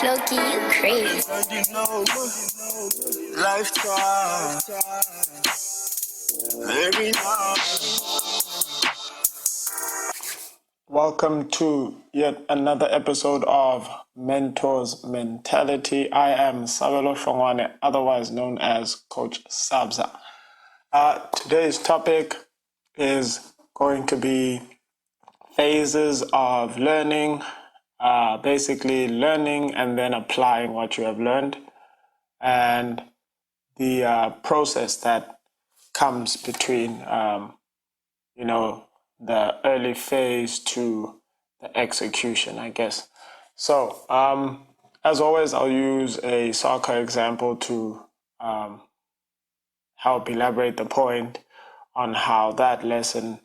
Loki, you crazy. Life try. Every night. Welcome to yet another episode of Mentors Mentality. I am Sabelo Shongwane, otherwise known as Coach Sabza. Today's topic is going to be phases of learning, basically learning and then applying what you have learned, and the process that comes between, the early phase to the execution, I guess. So, as always, I'll use a soccer example to help elaborate the point on how that lesson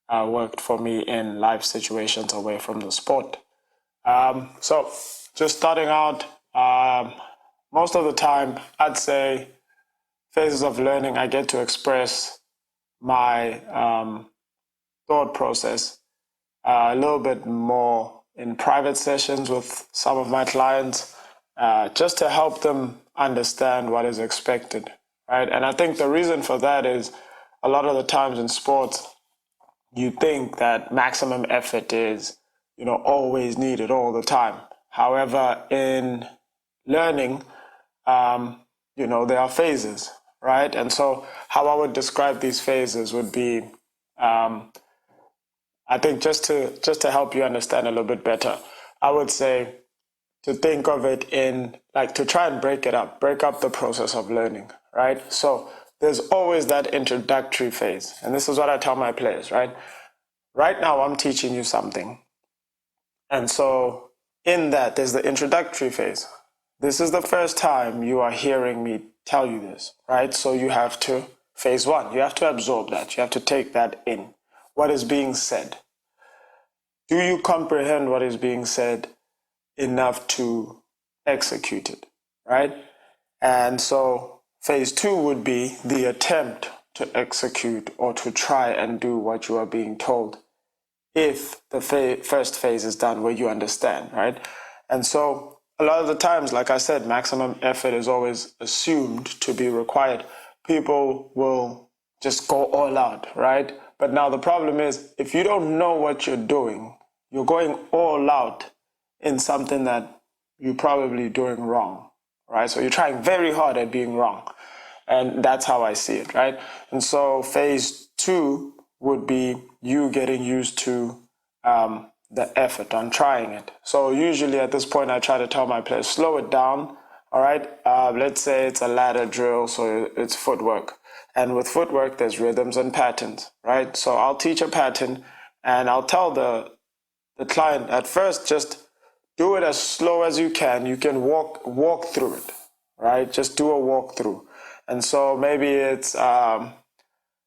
worked for me in life situations away from the sport. So, just starting out, most of the time, I'd say phases of learning, I get to express my thought process a little bit more in private sessions with some of my clients, just to help them understand what is expected, right? And I think the reason for that is a lot of the times in sports, you think that maximum effort is, always needed all the time. However, in learning, there are phases, right? And so how I would describe these phases would be, I think just to help you understand a little bit better, I would say to think of it in, like, to try and break up the process of learning, right? So there's always that introductory phase. And this is what I tell my players, right? Right now I'm teaching you something. And so in that, there's the introductory phase. This is the first time you are hearing me tell you this, right? So you have to, phase one, you have to absorb that. You have to take that in. What is being said? Do you comprehend what is being said enough to execute it, right? And so phase two would be the attempt to execute or to try and do what you are being told, if the first phase is done where you understand, right? And so a lot of the times, like I said, maximum effort is always assumed to be required. People will just go all out, right? But now the problem is, if you don't know what you're doing, you're going all out in something that you're probably doing wrong, right? So you're trying very hard at being wrong. And that's how I see it, right? And so phase two would be you getting used to the effort on trying it. So usually at this point, I try to tell my players, slow it down, all right? Let's say it's a ladder drill, so it's footwork. And with footwork, there's rhythms and patterns, right? So I'll teach a pattern and I'll tell the client at first, just do it as slow as you can. You can walk through it, right? Just do a walkthrough. And so maybe it's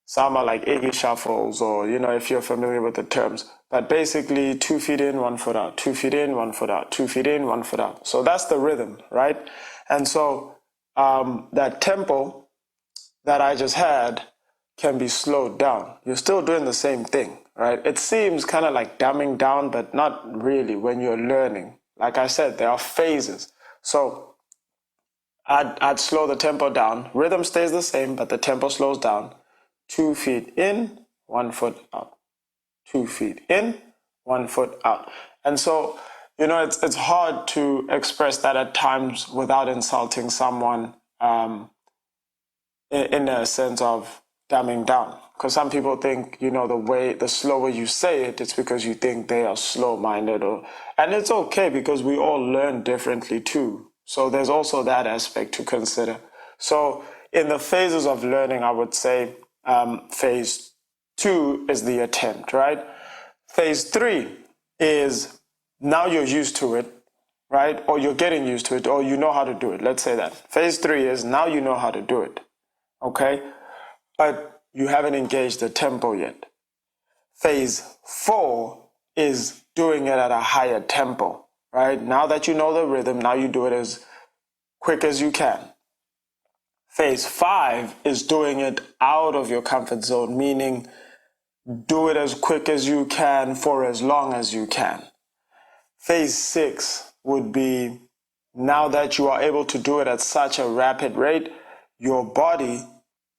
some are like Iggy shuffles, or, if you're familiar with the terms. But basically 2 feet in, 1 foot out, 2 feet in, 1 foot out, 2 feet in, 1 foot out. So that's the rhythm, right? And so that tempo that I just had can be slowed down. You're still doing the same thing, right? It seems kind of like dumbing down, but not really when you're learning. Like I said, there are phases. So I'd slow the tempo down. Rhythm stays the same, but the tempo slows down. 2 feet in, 1 foot out. 2 feet in, 1 foot out. And so, it's hard to express that at times without insulting someone, in a sense of dumbing down. Because some people think, the slower you say it, it's because you think they are slow-minded. And it's okay, because we all learn differently too. So there's also that aspect to consider. So in the phases of learning, I would say phase two is the attempt, right? Phase three is now you're used to it, right? Or you're getting used to it, or you know how to do it. Let's say that. Phase three is now you know how to do it, okay? But you haven't engaged the tempo yet. Phase four is doing it at a higher tempo, right? Now that you know the rhythm, now you do it as quick as you can. Phase five is doing it out of your comfort zone, meaning do it as quick as you can for as long as you can. Phase six would be now that you are able to do it at such a rapid rate, your body,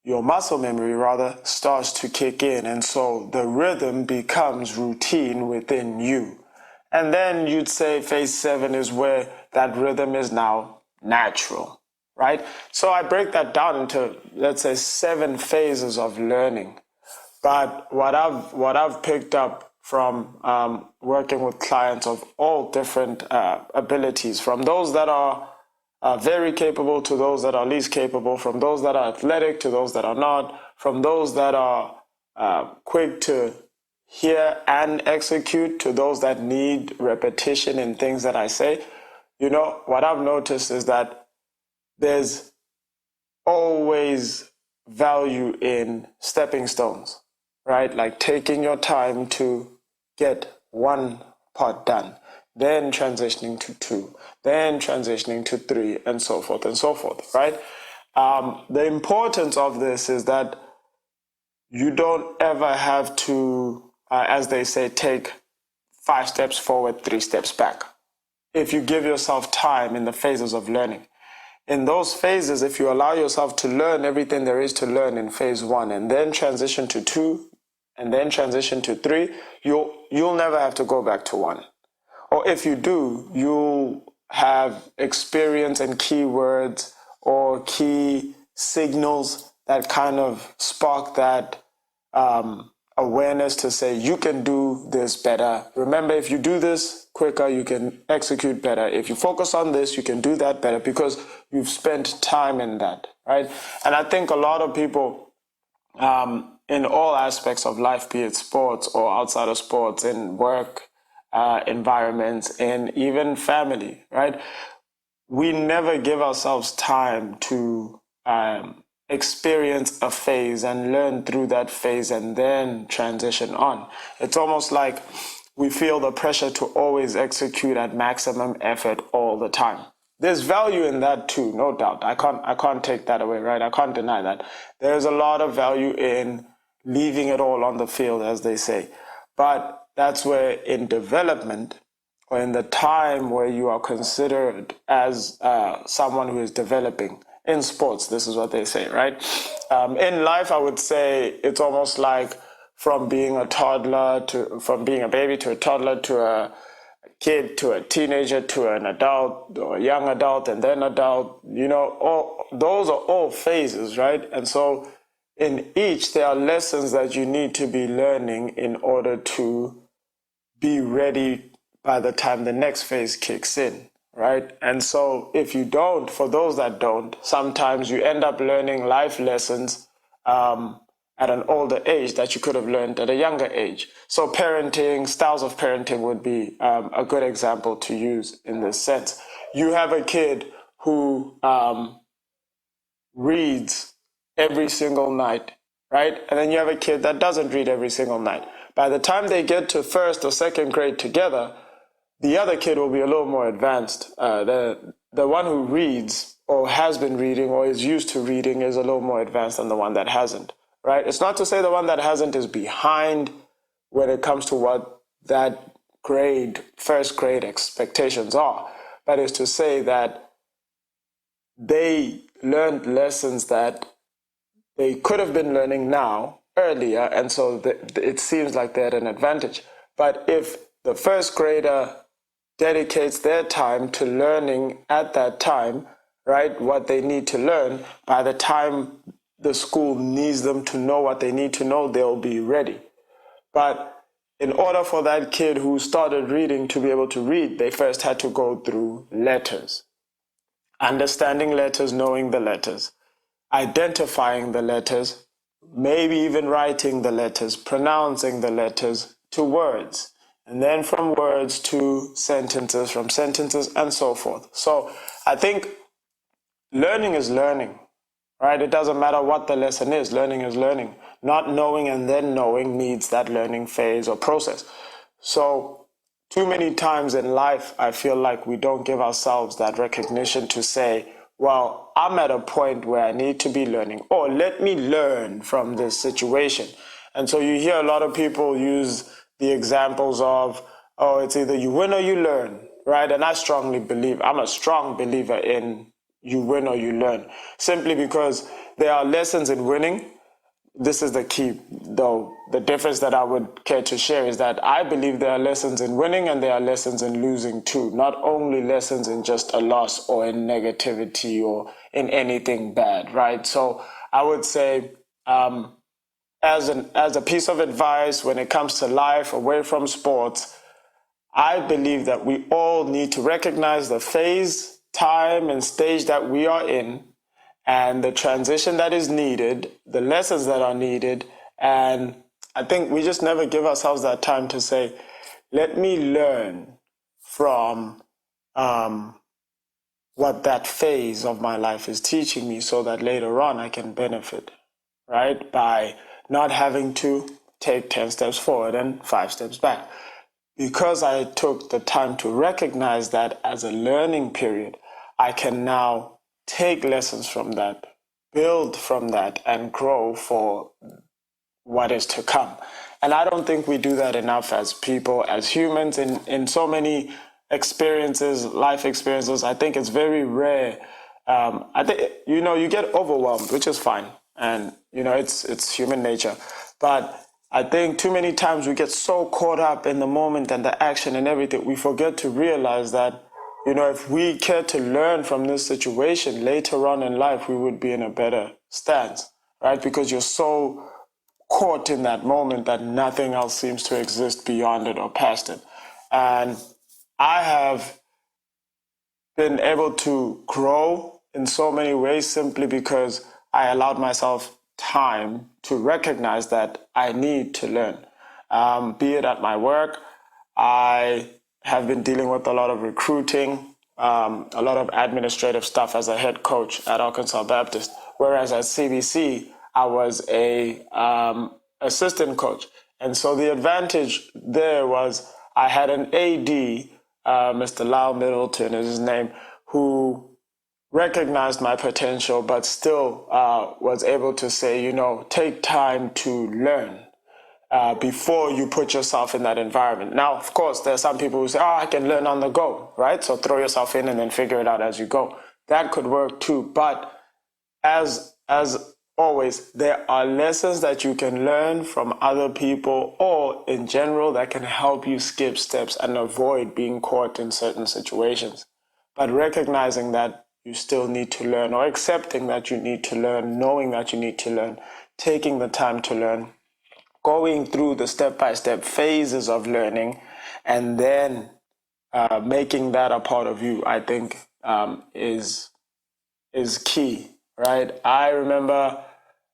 your muscle memory rather, starts to kick in. And so the rhythm becomes routine within you. And then you'd say phase 7 is where that rhythm is now natural, right? So I break that down into, let's say, 7 phases of learning. But what I've picked up from working with clients of all different abilities, from those that are very capable to those that are least capable, from those that are athletic to those that are not, from those that are quick to hear and execute to those that need repetition in things that I say, what I've noticed is that there's always value in stepping stones, right? Like taking your time to get one part done, then transitioning to 2, then transitioning to 3, and so forth, right? The importance of this is that you don't ever have to, as they say, take 5 steps forward, 3 steps back. If you give yourself time in the phases of learning. In those phases, if you allow yourself to learn everything there is to learn in phase 1 and then transition to 2 and then transition to 3, you'll never have to go back to 1. Or if you do, you'll have experience and keywords or key signals that kind of spark that awareness to say, you can do this better. Remember, if you do this quicker, you can execute better. If you focus on this, you can do that better because you've spent time in that, right? And I think a lot of people in all aspects of life, be it sports or outside of sports, in work environments, and even family, right? We never give ourselves time to experience a phase and learn through that phase and then transition on. It's almost like we feel the pressure to always execute at maximum effort all the time. There's value in that too, no doubt. I can't take that away, right? I can't deny that. There's a lot of value in leaving it all on the field, as they say. But that's where in development, or in the time where you are considered as someone who is developing, in sports, this is what they say, right? In life, I would say it's almost like from being a baby to a toddler to a kid to a teenager to an adult or a young adult and then adult, those are all phases, right? And so in each, there are lessons that you need to be learning in order to be ready by the time the next phase kicks in. Right? And so if you don't, for those that don't, sometimes you end up learning life lessons at an older age that you could have learned at a younger age. So parenting, styles of parenting would be a good example to use in this sense. You have a kid who reads every single night, right? And then you have a kid that doesn't read every single night. By the time they get to 1st or 2nd grade together, the other kid will be a little more advanced. The one who reads or has been reading or is used to reading is a little more advanced than the one that hasn't, right? It's not to say the one that hasn't is behind when it comes to what that grade, 1st grade expectations are, but it's to say that they learned lessons that they could have been learning now earlier, and so it seems like they're at an advantage. But if the 1st grader dedicates their time to learning at that time, right, what they need to learn, by the time the school needs them to know what they need to know, they'll be ready. But in order for that kid who started reading to be able to read, they first had to go through letters. Understanding letters, knowing the letters, identifying the letters, maybe even writing the letters, pronouncing the letters to words. And then from words to sentences, from sentences, and so forth. So I think learning is learning, right? It doesn't matter what the lesson is. Learning is learning. Not knowing and then knowing needs that learning phase or process. So too many times in life, I feel like we don't give ourselves that recognition to say, well, I'm at a point where I need to be learning, or let me learn from this situation. And so you hear a lot of people use the examples of, oh, it's either you win or you learn, right? And I strongly believe, I'm a strong believer in you win or you learn, simply because there are lessons in winning. This is the key, though. The difference that I would care to share is that I believe there are lessons in winning and there are lessons in losing too. Not only lessons in just a loss or in negativity or in anything bad, right? So I would say, as a piece of advice when it comes to life away from sports, I believe that we all need to recognize the phase, time, and stage that we are in, and the transition that is needed, the lessons that are needed. And I think we just never give ourselves that time to say, let me learn from what that phase of my life is teaching me so that later on I can benefit, right? By not having to take 10 steps forward and 5 steps back. Because I took the time to recognize that as a learning period, I can now take lessons from that, build from that, and grow for what is to come. And I don't think we do that enough as people, as humans, in so many experiences, life experiences. I think it's very rare. I think, you get overwhelmed, which is fine. And, it's human nature. But I think too many times we get so caught up in the moment and the action and everything, we forget to realize that, if we care to learn from this situation later on in life, we would be in a better stance, right? Because you're so caught in that moment that nothing else seems to exist beyond it or past it. And I have been able to grow in so many ways simply because I allowed myself time to recognize that I need to learn. Be it at my work, I have been dealing with a lot of recruiting, a lot of administrative stuff as a head coach at Arkansas Baptist, whereas at CBC, I was a assistant coach. And so the advantage there was I had an AD, Mr. Lyle Middleton is his name, who recognized my potential, but still was able to say, take time to learn before you put yourself in that environment. Now, of course, there are some people who say, I can learn on the go, right? So throw yourself in and then figure it out as you go. That could work too. But as always, there are lessons that you can learn from other people or in general that can help you skip steps and avoid being caught in certain situations. But recognizing that you still need to learn, or accepting that you need to learn, knowing that you need to learn, taking the time to learn, going through the step-by-step phases of learning, and then making that a part of you, I think is key, right? I remember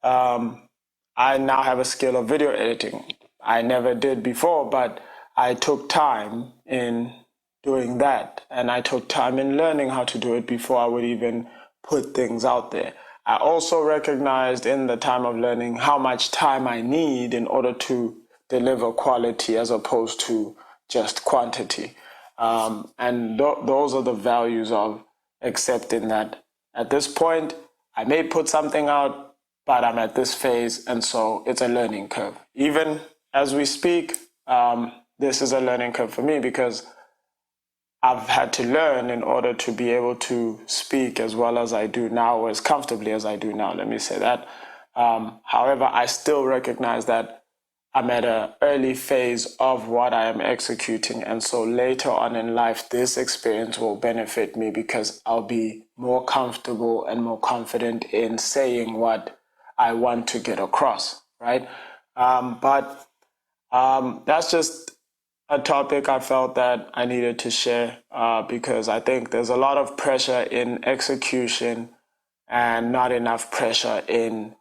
I now have a skill of video editing. I never did before, but I took time in doing that, and I took time in learning how to do it before I would even put things out there. I also recognized in the time of learning how much time I need in order to deliver quality as opposed to just quantity. And those are the values of accepting that at this point, I may put something out, but I'm at this phase, and so it's a learning curve. Even as we speak, this is a learning curve for me because I've had to learn in order to be able to speak as well as I do now, or as comfortably as I do now, let me say that. However, I still recognize that I'm at an early phase of what I am executing. And so later on in life, this experience will benefit me because I'll be more comfortable and more confident in saying what I want to get across, right? But that's just a topic I felt that I needed to share because I think there's a lot of pressure in execution and not enough pressure in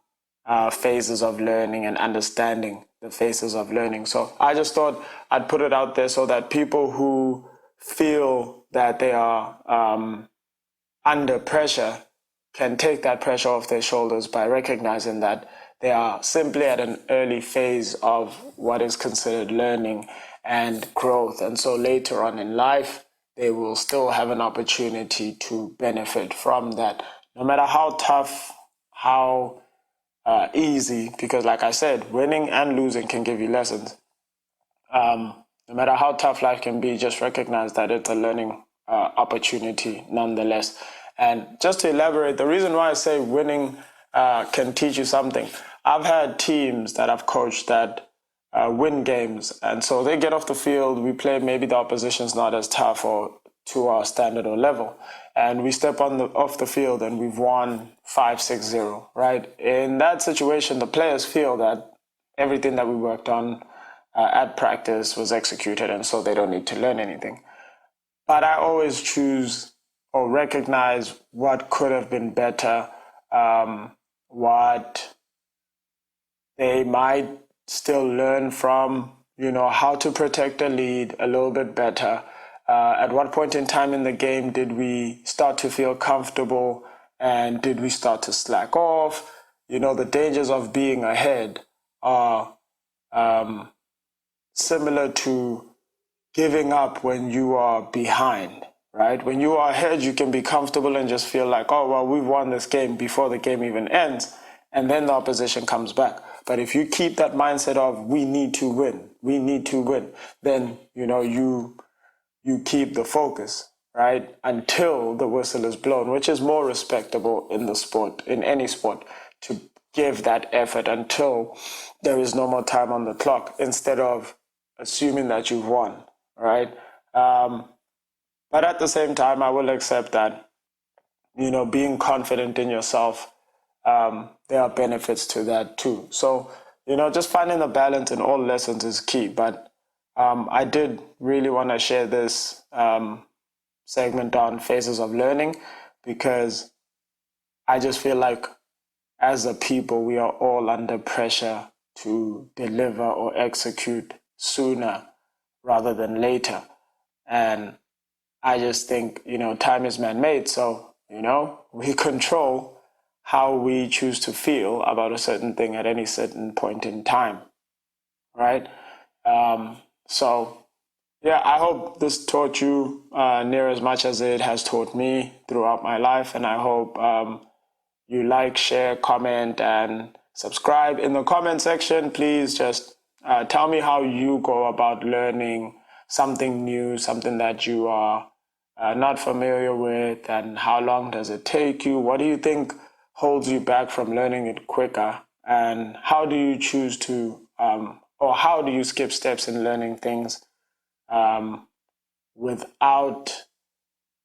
phases of learning and understanding the phases of learning. So I just thought I'd put it out there so that people who feel that they are under pressure can take that pressure off their shoulders by recognizing that they are simply at an early phase of what is considered learning and growth. And so later on in life, they will still have an opportunity to benefit from that, no matter how tough, how easy, because like I said, winning and losing can give you lessons. no matter how tough life can be, just recognize that it's a learning opportunity nonetheless. And just to elaborate, the reason why I say winning can teach you something, I've had teams that I've coached that win games, and so they get off the field, we play, maybe the opposition's not as tough or to our standard or level, and we step off the field and we've won 5-6-0, right? In that situation, the players feel that everything that we worked on at practice was executed, and so they don't need to learn anything. But I always choose or recognize what could have been better, what they might still learn from, how to protect a lead a little bit better. At what point in time in the game did we start to feel comfortable, and did we start to slack off? The dangers of being ahead are similar to giving up when you are behind, right? When you are ahead, you can be comfortable and just feel like, oh, well, we've won this game before the game even ends, and then the opposition comes back. But if you keep that mindset of we need to win, then, you keep the focus, right? Until the whistle is blown, which is more respectable in the sport, in any sport, to give that effort until there is no more time on the clock, instead of assuming that you've won, right? But at the same time, I will accept that, being confident in yourself, there are benefits to that too. So, just finding the balance in all lessons is key. But I did really want to share this segment on phases of learning, because I just feel like as a people, we are all under pressure to deliver or execute sooner rather than later. And I just think, time is man-made. So, we control how we choose to feel about a certain thing at any certain point in time, right? So, yeah, I hope this taught you near as much as it has taught me throughout my life. And I hope you like, share, comment, and subscribe. In the comment section, please just tell me how you go about learning something new, something that you are not familiar with, and how long does it take you? What do you think holds you back from learning it quicker? And how do you choose to, or how do you skip steps in learning things without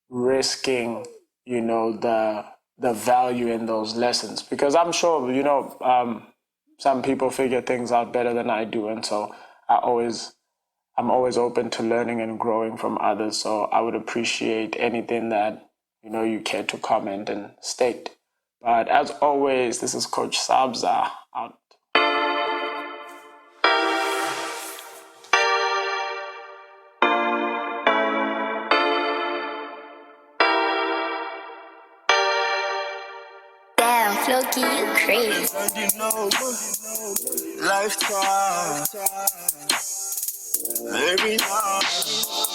risking, the value in those lessons? Because I'm sure, some people figure things out better than I do. And so I'm always open to learning and growing from others. So I would appreciate anything that, you care to comment and state. But as always, this is Coach Sabza out. Floki, you crazy. Lifetime. Every night.